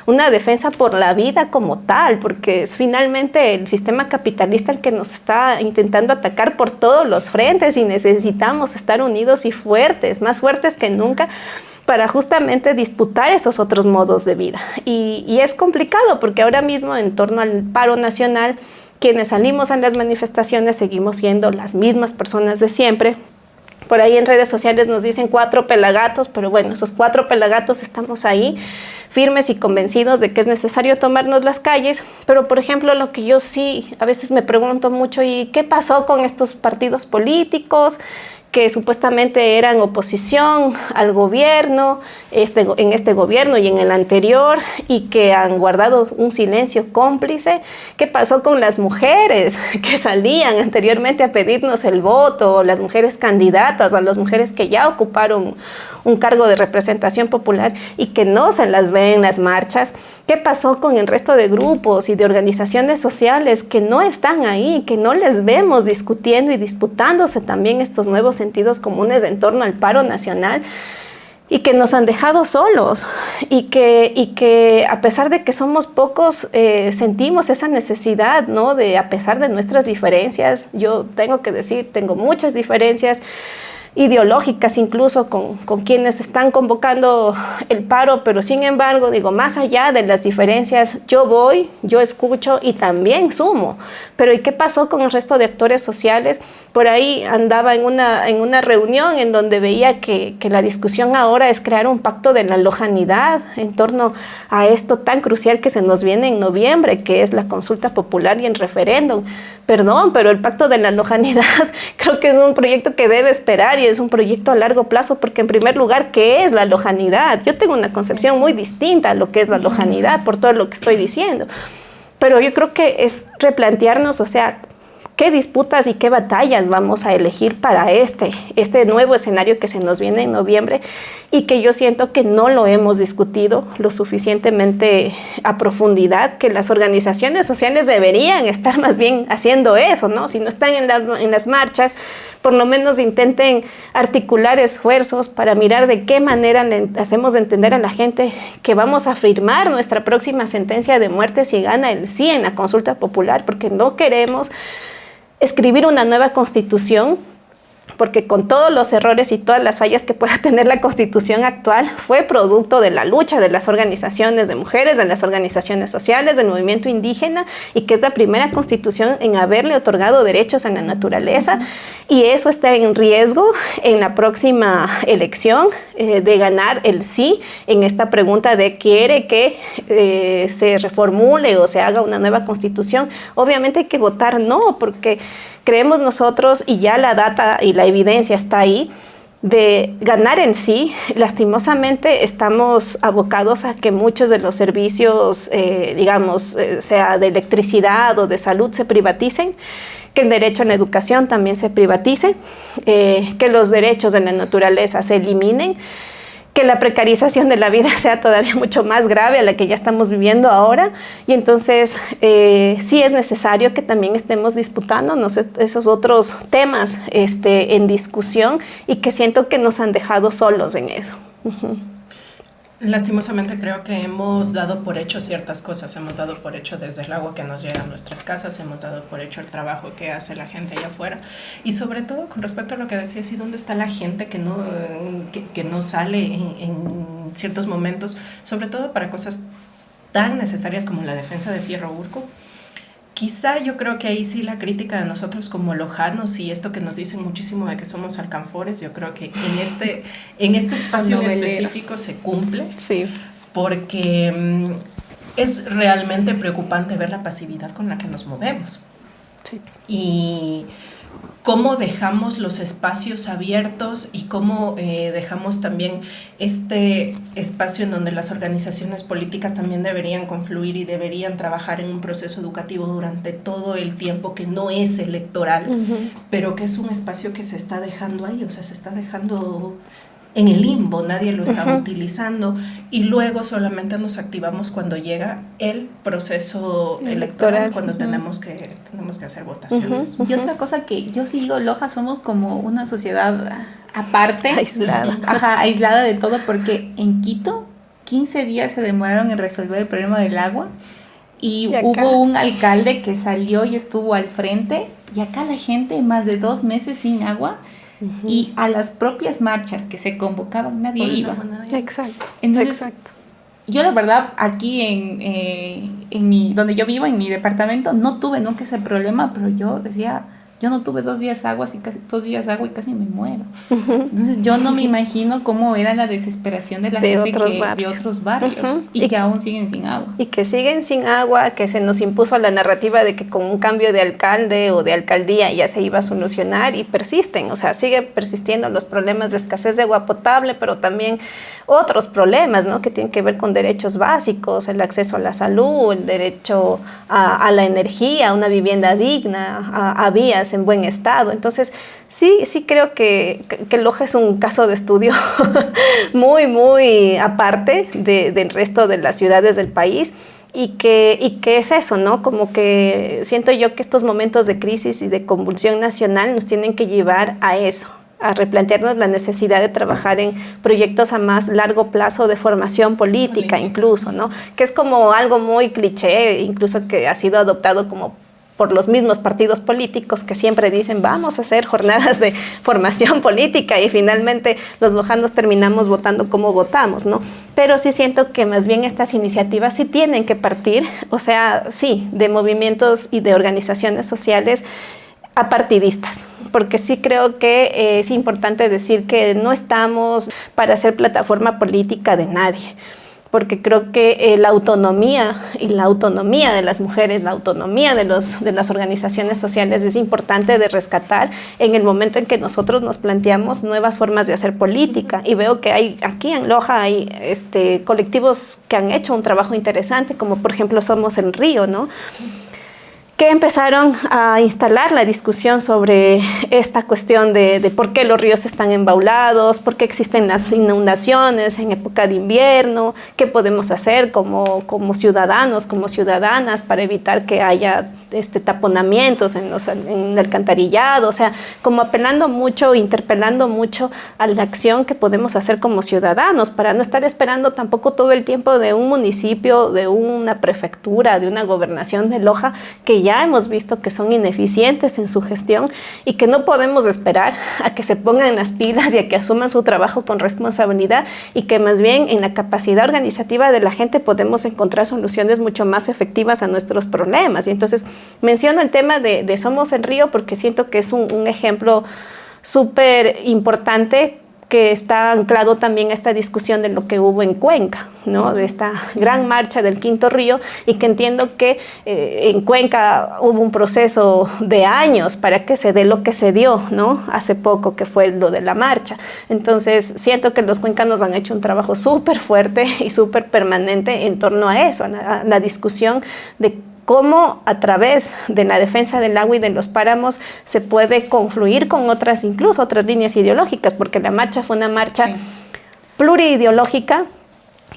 Speaker 4: una defensa por la vida como tal, porque es finalmente el sistema capitalista el que nos está intentando atacar por todos los frentes y necesitamos estar unidos y fuertes, más fuertes que nunca, para justamente disputar esos otros modos de vida. Y es complicado porque ahora mismo en torno al paro nacional, quienes salimos a las manifestaciones seguimos siendo las mismas personas de siempre. Por ahí en redes sociales nos dicen 4 pelagatos, pero bueno, esos 4 pelagatos estamos ahí firmes y convencidos de que es necesario tomarnos las calles. Pero por ejemplo, lo que yo sí a veces me pregunto mucho, ¿y qué pasó con estos partidos políticos que supuestamente eran oposición al gobierno, en este gobierno y en el anterior, y que han guardado un silencio cómplice? ¿Qué pasó con las mujeres que salían anteriormente a pedirnos el voto, las mujeres candidatas o las mujeres que ya ocuparon un cargo de representación popular y que no se las ve en las marchas? ¿Qué pasó con el resto de grupos y de organizaciones sociales que no están ahí, que no les vemos discutiendo y disputándose también estos nuevos sentidos comunes en torno al paro nacional, y que nos han dejado solos, y que a pesar de que somos pocos, sentimos esa necesidad, ¿no?, de, a pesar de nuestras diferencias? Yo tengo que decir, tengo muchas diferencias ideológicas incluso con quienes están convocando el paro, pero sin embargo, digo, más allá de las diferencias, yo voy, yo escucho y también sumo. Pero ¿y qué pasó con el resto de actores sociales Por ahí andaba en una reunión en donde veía que la discusión ahora es crear un pacto de la lojanidad en torno a esto tan crucial que se nos viene en noviembre, que es la consulta popular y el referéndum. Perdón, pero el pacto de la lojanidad creo que es un proyecto que debe esperar y es un proyecto a largo plazo, porque en primer lugar, ¿qué es la lojanidad? Yo tengo una concepción muy distinta a lo que es la lojanidad por todo lo que estoy diciendo. Pero yo creo que es replantearnos, o sea, qué disputas y qué batallas vamos a elegir para este nuevo escenario que se nos viene en noviembre, y que yo siento que no lo hemos discutido lo suficientemente a profundidad, que las organizaciones sociales deberían estar más bien haciendo eso, ¿no? Si no están en las marchas, por lo menos intenten articular esfuerzos para mirar de qué manera le hacemos entender a la gente que vamos a firmar nuestra próxima sentencia de muerte si gana el sí en la consulta popular, porque no queremos escribir una nueva constitución, porque con todos los errores y todas las fallas que pueda tener la constitución actual, fue producto de la lucha de las organizaciones de mujeres, de las organizaciones sociales, del movimiento indígena, y que es la primera constitución en haberle otorgado derechos a la naturaleza, y eso está en riesgo en la próxima elección de ganar el sí en esta pregunta de quiere que se reformule o se haga una nueva constitución. Obviamente hay que votar no, porque creemos nosotros, y ya la data y la evidencia está ahí, de ganar en sí. Lastimosamente estamos abocados a que muchos de los servicios, sea de electricidad o de salud, se privaticen, que el derecho a la educación también se privatice, que los derechos de la naturaleza se eliminen, que la precarización de la vida sea todavía mucho más grave a la que ya estamos viviendo ahora. Y entonces sí es necesario que también estemos disputándonos esos otros temas en discusión, y que siento que nos han dejado solos en eso.
Speaker 2: Lastimosamente creo que hemos dado por hecho ciertas cosas. Hemos dado por hecho desde el agua que nos llega a nuestras casas, hemos dado por hecho el trabajo que hace la gente allá afuera, y sobre todo con respecto a lo que decías, ¿y dónde está la gente que no sale en ciertos momentos, sobre todo para cosas tan necesarias como la defensa de Fierro Urco? Quizá yo creo que ahí sí la crítica de nosotros como lojanos, y esto que nos dicen muchísimo de que somos alcanfores, yo creo que en este espacio en específico se cumple,
Speaker 4: sí,
Speaker 2: porque es realmente preocupante ver la pasividad con la que nos movemos.
Speaker 4: Sí.
Speaker 2: Y cómo dejamos los espacios abiertos, y cómo dejamos también este espacio en donde las organizaciones políticas también deberían confluir y deberían trabajar en un proceso educativo durante todo el tiempo que no es electoral, pero que es un espacio que se está dejando ahí, o sea, se está dejando en el limbo, nadie lo está utilizando, y luego solamente nos activamos cuando llega el proceso electoral, cuando tenemos que hacer votaciones.
Speaker 3: Y otra cosa que yo sí digo, Loja somos como una sociedad aparte, aislada de todo, porque en Quito 15 días se demoraron en resolver el problema del agua, y hubo un alcalde que salió y estuvo al frente, y acá la gente más de 2 meses sin agua. Y a las propias marchas que se convocaban nadie iba.
Speaker 4: Exacto.
Speaker 3: Entonces, yo la verdad aquí en donde yo vivo, en mi departamento, no tuve nunca ese problema, pero yo decía, yo no tuve 2 días agua y casi me muero. Entonces yo no me imagino cómo era la desesperación de la gente de otros barrios y que aún siguen sin agua.
Speaker 4: Y que siguen sin agua, que se nos impuso la narrativa de que con un cambio de alcalde o de alcaldía ya se iba a solucionar, y persisten, o sea, sigue persistiendo los problemas de escasez de agua potable, pero también otros problemas, ¿no?, que tienen que ver con derechos básicos, el acceso a la salud, el derecho a la energía, a una vivienda digna, a vías en buen estado. Entonces, sí creo que Loja es un caso de estudio muy, muy aparte del resto de las ciudades del país, y que es eso, ¿no? Como que siento yo que estos momentos de crisis y de convulsión nacional nos tienen que llevar a eso, a replantearnos la necesidad de trabajar en proyectos a más largo plazo de formación política incluso, ¿no? Que es como algo muy cliché, incluso que ha sido adoptado como por los mismos partidos políticos, que siempre dicen vamos a hacer jornadas de formación política, y finalmente los lojanos terminamos votando como votamos, ¿no? Pero sí siento que más bien estas iniciativas sí tienen que partir, o sea, sí, de movimientos y de organizaciones sociales apartidistas, porque sí creo que es importante decir que no estamos para ser plataforma política de nadie, porque creo que la autonomía de las mujeres, la autonomía de las organizaciones sociales es importante de rescatar en el momento en que nosotros nos planteamos nuevas formas de hacer política. Y veo que aquí en Loja hay colectivos que han hecho un trabajo interesante, como por ejemplo Somos en Río, ¿no?, que empezaron a instalar la discusión sobre esta cuestión de por qué los ríos están embaulados, por qué existen las inundaciones en época de invierno, qué podemos hacer como ciudadanos, como ciudadanas para evitar que haya taponamientos en el alcantarillado, o sea, como apelando mucho, interpelando mucho a la acción que podemos hacer como ciudadanos para no estar esperando tampoco todo el tiempo de un municipio, de una prefectura, de una gobernación de Loja, que ya hemos visto que son ineficientes en su gestión y que no podemos esperar a que se pongan las pilas y a que asuman su trabajo con responsabilidad, y que más bien en la capacidad organizativa de la gente podemos encontrar soluciones mucho más efectivas a nuestros problemas. Y entonces menciono el tema de Somos en Río porque siento que es un ejemplo súper importante que está anclado también a esta discusión de lo que hubo en Cuenca, ¿no?, de esta gran marcha del Quinto Río, y que entiendo que en Cuenca hubo un proceso de años para que se dé lo que se dio, ¿no?, hace poco, que fue lo de la marcha. Entonces siento que los cuencanos han hecho un trabajo súper fuerte y súper permanente en torno a eso, a la discusión de cómo a través de la defensa del agua y de los páramos se puede confluir con otras, incluso otras líneas ideológicas, porque la marcha fue una marcha pluriideológica,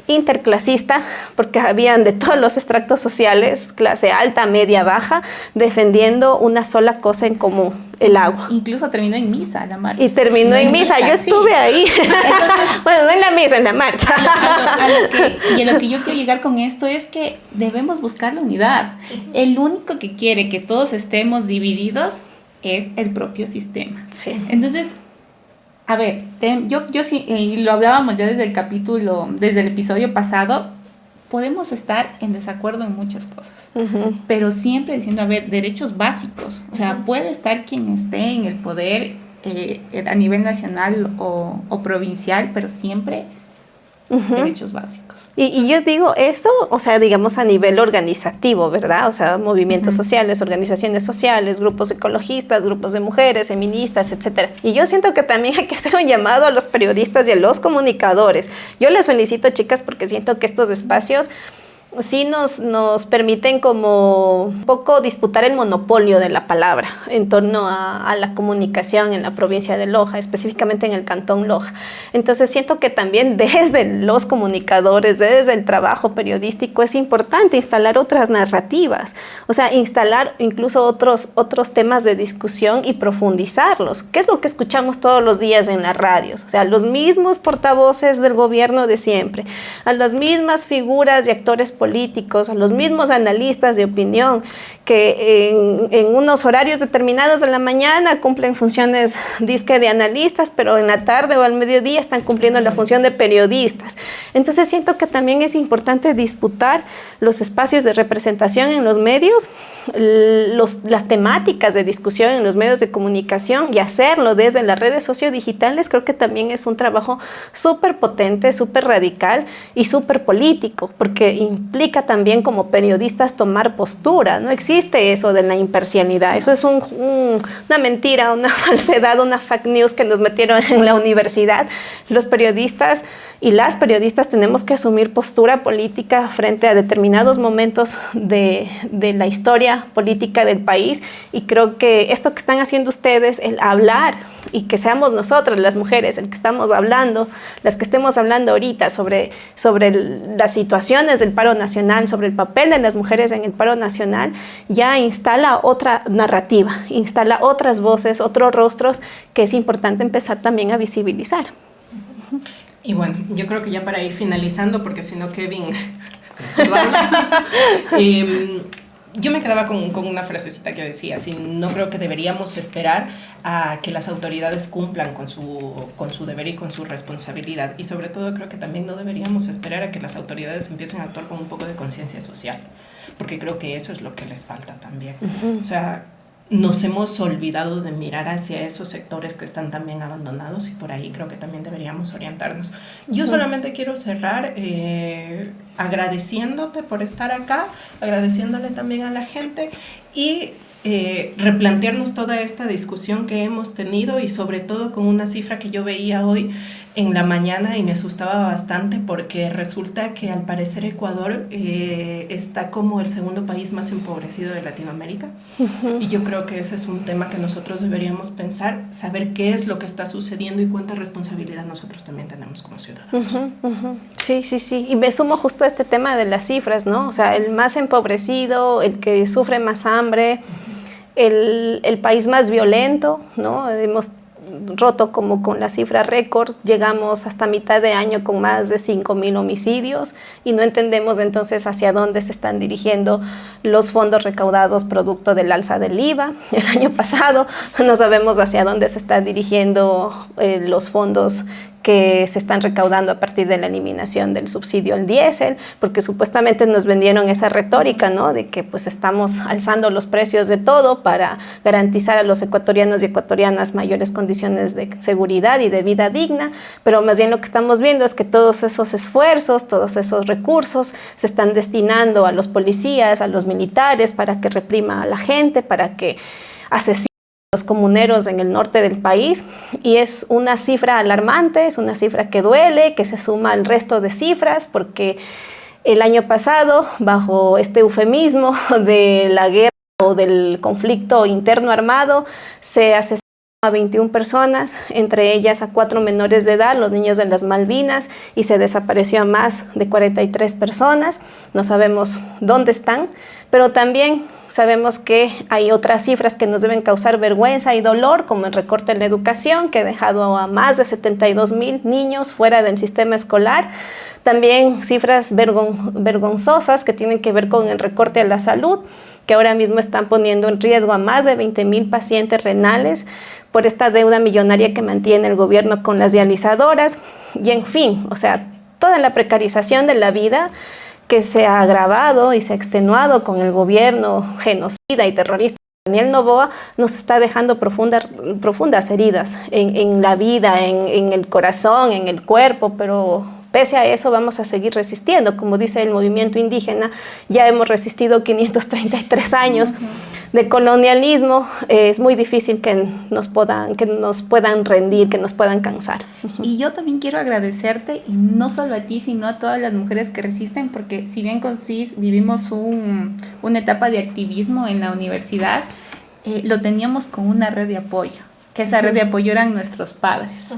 Speaker 4: interclasista, porque habían de todos los estratos sociales, clase alta, media, baja, defendiendo una sola cosa en común, el agua.
Speaker 3: Incluso terminó en misa la marcha.
Speaker 4: Y terminó en misa, yo estuve ahí. Entonces, bueno, no en la misa, en la marcha.
Speaker 3: A lo que yo quiero llegar con esto es que debemos buscar la unidad. El único que quiere que todos estemos divididos es el propio sistema.
Speaker 4: Sí.
Speaker 3: Entonces, a ver, yo sí, y lo hablábamos ya desde el episodio pasado, podemos estar en desacuerdo en muchas cosas, pero siempre diciendo, a ver, derechos básicos, o sea, puede estar quien esté en el poder a nivel nacional o provincial, pero siempre derechos básicos.
Speaker 4: Y yo digo esto, o sea, digamos a nivel organizativo, ¿verdad? O sea, movimientos sociales, organizaciones sociales, grupos ecologistas, grupos de mujeres, feministas, etcétera. Y yo siento que también hay que hacer un llamado a los periodistas y a los comunicadores. Yo les felicito, chicas, porque siento que estos espacios sí nos permiten como un poco disputar el monopolio de la palabra en torno a la comunicación en la provincia de Loja, específicamente en el cantón Loja. Entonces siento que también desde los comunicadores, desde el trabajo periodístico, es importante instalar otras narrativas, o sea, instalar incluso otros temas de discusión y profundizarlos. ¿Qué es lo que escuchamos todos los días en las radios? O sea, los mismos portavoces del gobierno de siempre, a las mismas figuras y actores políticos, a los mismos analistas de opinión que en unos horarios determinados de la mañana cumplen funciones disque de analistas, pero en la tarde o al mediodía están cumpliendo la función de periodistas. Entonces siento que también es importante disputar los espacios de representación en los medios, las temáticas de discusión en los medios de comunicación, y hacerlo desde las redes sociodigitales. Creo que también es un trabajo súper potente, súper radical y súper político, porque implica también como periodistas tomar postura. No existe eso de la imparcialidad, eso es una mentira, una falsedad, una fake news que nos metieron en la universidad. Los periodistas y las periodistas tenemos que asumir postura política frente a determinados momentos de la historia política del país, y creo que esto que están haciendo ustedes, el hablar, y que seamos nosotras las mujeres el que estamos hablando, las que estemos hablando ahorita sobre las situaciones del paro nacional, sobre el papel de las mujeres en el paro nacional, ya instala otra narrativa, instala otras voces, otros rostros que es importante empezar también a visibilizar.
Speaker 2: Y bueno, yo creo que ya para ir finalizando, porque si no Kevin nos habla, yo me quedaba con una frasecita que decía, así, no creo que deberíamos esperar a que las autoridades cumplan con su deber y con su responsabilidad, y sobre todo creo que también no deberíamos esperar a que las autoridades empiecen a actuar con un poco de conciencia social, porque creo que eso es lo que les falta también. O sea, nos hemos olvidado de mirar hacia esos sectores que están también abandonados y por ahí creo que también deberíamos orientarnos. Yo solamente quiero cerrar agradeciéndote por estar acá, agradeciéndole también a la gente y replantearnos toda esta discusión que hemos tenido y sobre todo con una cifra que yo veía hoy en la mañana y me asustaba bastante porque resulta que al parecer Ecuador está como el segundo país más empobrecido de Latinoamérica y yo creo que ese es un tema que nosotros deberíamos pensar, saber qué es lo que está sucediendo y cuánta responsabilidad nosotros también tenemos como ciudadanos.
Speaker 4: Sí, sí, sí, y me sumo justo a este tema de las cifras, ¿no? O sea, el más empobrecido, el que sufre más hambre, el país más violento, ¿no? Hemos roto como con la cifra récord, llegamos hasta mitad de año con más de 5.000 homicidios y no entendemos entonces hacia dónde se están dirigiendo los fondos recaudados producto del alza del IVA el año pasado, no sabemos hacia dónde se están dirigiendo los fondos que se están recaudando a partir de la eliminación del subsidio al diésel, porque supuestamente nos vendieron esa retórica, ¿no? De que pues estamos alzando los precios de todo para garantizar a los ecuatorianos y ecuatorianas mayores condiciones de seguridad y de vida digna, pero más bien lo que estamos viendo es que todos esos esfuerzos, todos esos recursos se están destinando a los policías, a los militares, para que reprima a la gente, para que asesine los comuneros en el norte del país, y es una cifra alarmante, es una cifra que duele, que se suma al resto de cifras, porque el año pasado, bajo este eufemismo de la guerra o del conflicto interno armado, se asesinó a 21 personas, entre ellas a 4 menores de edad, los niños de las Malvinas, y se desapareció a más de 43 personas, no sabemos dónde están, pero también sabemos que hay otras cifras que nos deben causar vergüenza y dolor, como el recorte en la educación, que ha dejado a más de 72.000 niños fuera del sistema escolar. También cifras vergonzosas que tienen que ver con el recorte a la salud, que ahora mismo están poniendo en riesgo a más de 20.000 pacientes renales por esta deuda millonaria que mantiene el gobierno con las dializadoras. Y en fin, o sea, toda la precarización de la vida que se ha agravado y se ha extenuado con el gobierno genocida y terrorista de Daniel Noboa, nos está dejando profundas heridas en la vida, en el corazón, en el cuerpo, pero pese a eso vamos a seguir resistiendo. Como dice el movimiento indígena, ya hemos resistido 533 años de colonialismo, es muy difícil que nos puedan rendir, que nos puedan cansar.
Speaker 3: Y yo también quiero agradecerte, y no solo a ti, sino a todas las mujeres que resisten, porque si bien con CIS vivimos una etapa de activismo en la universidad, lo teníamos con una red de apoyo, que esa red de apoyo eran nuestros padres.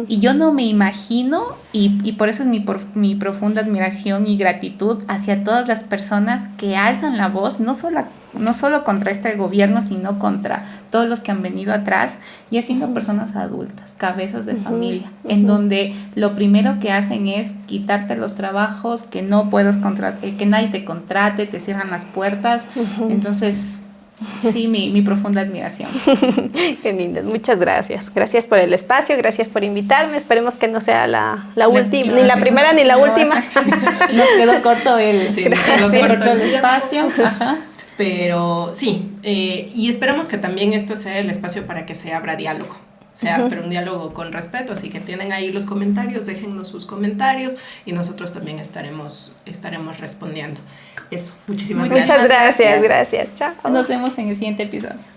Speaker 3: Y yo no me imagino, y por eso es mi profunda admiración y gratitud hacia todas las personas que alzan la voz, no solo contra este gobierno, sino contra todos los que han venido atrás, y siendo personas adultas, cabezas de familia, en donde lo primero que hacen es quitarte los trabajos, que no puedas que nadie te contrate, te cierran las puertas. Entonces, sí, mi profunda admiración.
Speaker 4: Qué linda, muchas gracias. Gracias por el espacio, gracias por invitarme. Esperemos que no sea la última, ni la primera ni la última.
Speaker 3: Nos quedó corto el espacio. Ajá.
Speaker 2: Pero sí, y esperamos que también esto sea el espacio para que se abra diálogo. Pero un diálogo con respeto, así que tienen ahí los comentarios, déjennos sus comentarios y nosotros también estaremos respondiendo. Eso, muchísimas gracias.
Speaker 4: Muchas gracias. Chao.
Speaker 3: Nos vemos en el siguiente episodio.